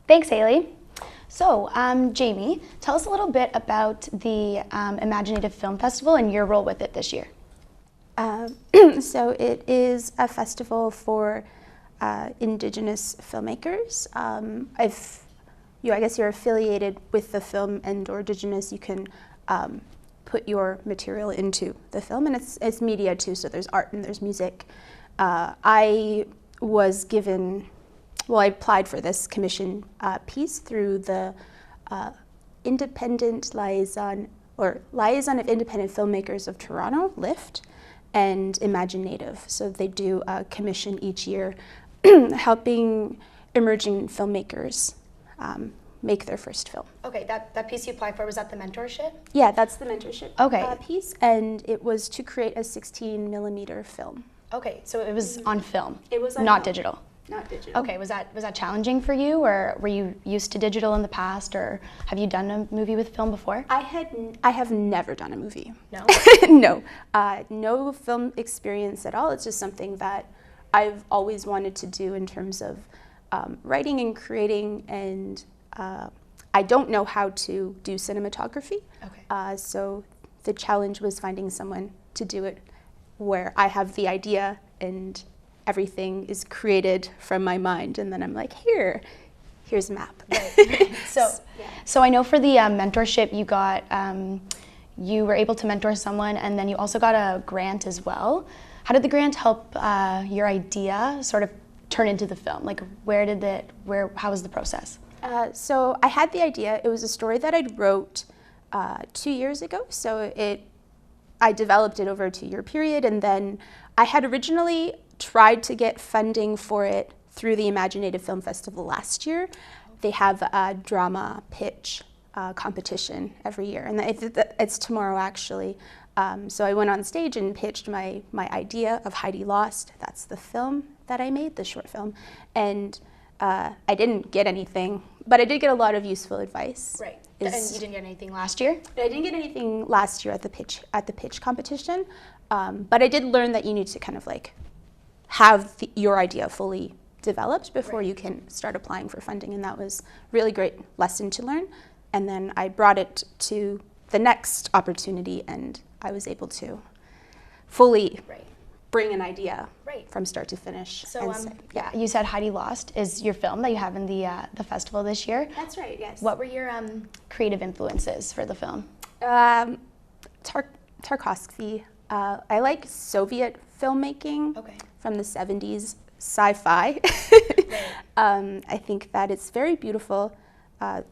Thanks, Haley. So, Jamie, tell us a little bit about the Imaginative Film Festival and your role with it this year. So it is a festival for Indigenous filmmakers. I guess you're affiliated with the film and/or Indigenous. You can put your material into the film, and it's media too. So there's art and there's music. I applied for this commission piece through the Independent Liaison of Independent Filmmakers of Toronto, LIFT, and Imaginative. So they do a commission each year helping emerging filmmakers make their first film. Okay, that piece you applied for, was that the mentorship? Yeah, that's the mentorship Okay. piece, and it was to create a 16 millimeter film. Okay, so it was on film. It was on not film. digital. Not digital. Okay, was that challenging for you, or were you used to digital in the past, or have you done a movie with film before? I have never done a movie. No? No. No film experience at all. It's just something that I've always wanted to do in terms of writing and creating, and I don't know how to do cinematography. Okay. So the challenge was finding someone to do it where I have the idea and everything is created from my mind, and then I'm like, here's a map. Right. So I know for the mentorship you got, you were able to mentor someone, and then you also got a grant as well. How did the grant help your idea sort of turn into the film? Like, how was the process? So I had the idea. It was a story that I wrote 2 years ago. So I developed it over a 2-year period, and then I had originally tried to get funding for it through the Imaginative Film Festival last year. They have a drama pitch competition every year, and it's tomorrow actually. So I went on stage and pitched my idea of Heidi Lost. That's the film that I made, the short film, and I didn't get anything, but I did get a lot of useful advice. Right. And you didn't get anything last year? I didn't get anything last year at the pitch competition, but I did learn that you need to kind of like have your idea fully developed before Right. you can start applying for funding, and that was a really great lesson to learn. And then I brought it to the next opportunity, and I was able to fully Right. bring an idea Right. from start to finish. So, and say, yeah, you said Heidi Lost is your film that you have in the festival this year. That's right, yes. What were your creative influences for the film? Tarkovsky. I like Soviet filmmaking Okay. from the 70s, sci-fi. I think that it's very beautiful. The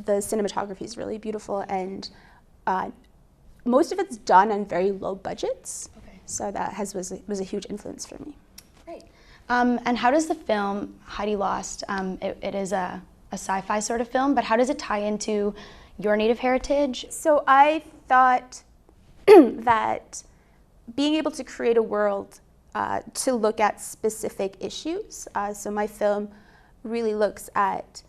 cinematography is really beautiful, and most of it's done on very low budgets. Okay. So that was a huge influence for me. Great. And how does the film Heidi Lost, it is a sci-fi sort of film, but how does it tie into your Native heritage? So I thought that being able to create a world to look at specific issues. So my film really looks at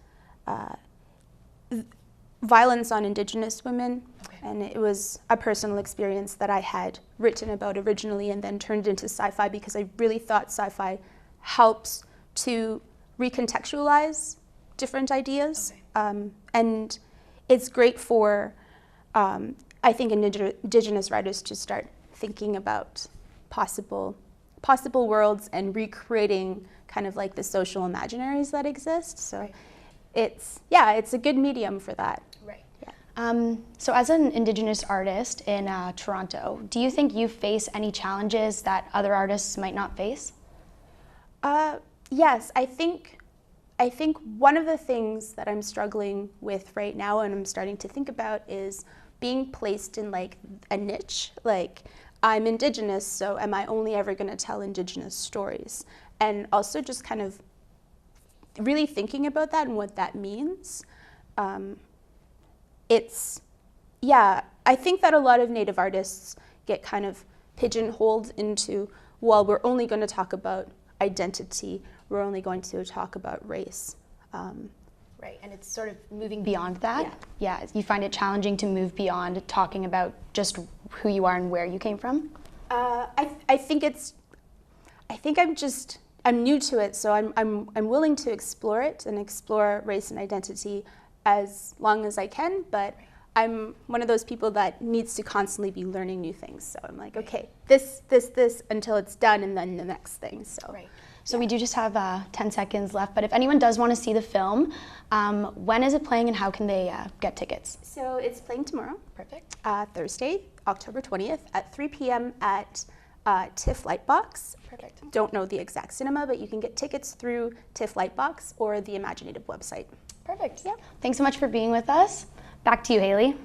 violence on Indigenous women, Okay. and it was a personal experience that I had written about originally and then turned into sci-fi because I really thought sci-fi helps to recontextualize different ideas. Okay. And it's great for, I think, Indigenous writers to start thinking about possible worlds and recreating kind of like the social imaginaries that exist. So Right. it's a good medium for that. Right. Yeah. So as an Indigenous artist in Toronto, do you think you face any challenges that other artists might not face? Yes, I think one of the things that I'm struggling with right now and I'm starting to think about is being placed in like a niche. Like, I'm Indigenous, so am I only ever going to tell Indigenous stories? And also just kind of really thinking about that and what that means. I think that a lot of Native artists get kind of pigeonholed into, well, we're only going to talk about identity, we're only going to talk about race. Right, and it's sort of moving beyond that. Yeah. You find it challenging to move beyond talking about just who you are and where you came from? I think I'm just I'm new to it, so I'm willing to explore it and explore race and identity as long as I can, but I'm one of those people that needs to constantly be learning new things. So I'm like, okay, this, until it's done, and then the next thing. So, So we do just have 10 seconds left, but if anyone does want to see the film, when is it playing and how can they get tickets? So it's playing tomorrow. Perfect. Thursday, October 20th at 3 p.m. at TIFF Lightbox. Perfect. Don't know the exact cinema, but you can get tickets through TIFF Lightbox or the Imaginative website. Perfect. Yeah. Thanks so much for being with us. Back to you, Haley.